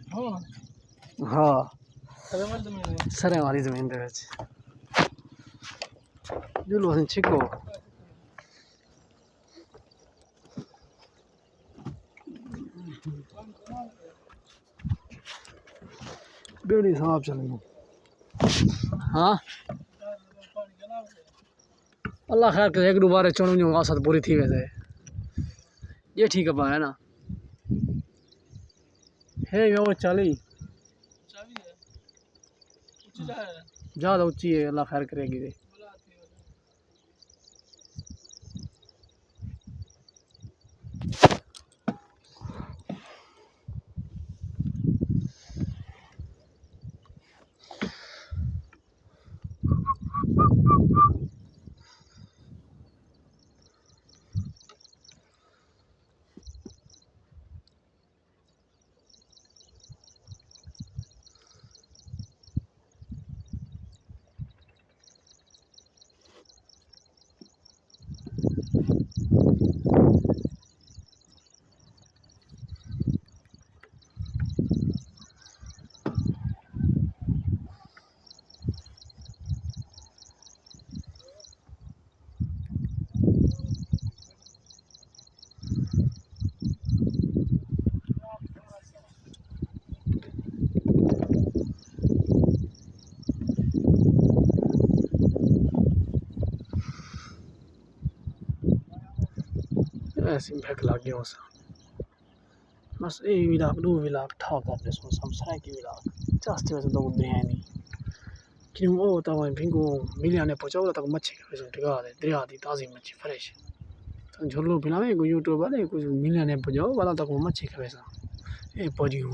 हाँ सरे वाली जमीन दे विच जुलू असें छिको बेड़ी साहब चलेंगे। हाँ अल्लाह खैर करे, एक दोबारा चढ़ूँ औसत पूरी थी वैसे ये ठीक है ना है वो चाली ज़्यादा ऊंची है। अल्लाह खैर करेगी दे ऐसी महक लग गया उस बस ए विलाक दो विलाक ठा कर दे सो समसाय की विलाक चास्ते वैसे तो उधर है नहीं क्यों वो तो वहीं भिंगो मिलिया ने पहुंचाओ तक मच्छी वैसे टिका दे दरिया दी ताज़ी मच्छी फ्रेश झुल्लू पिलावे को यूट्यूब वाले कुछ मिलिया ने पहुंचाओ वाला तक मच्छी वैसा ए पजी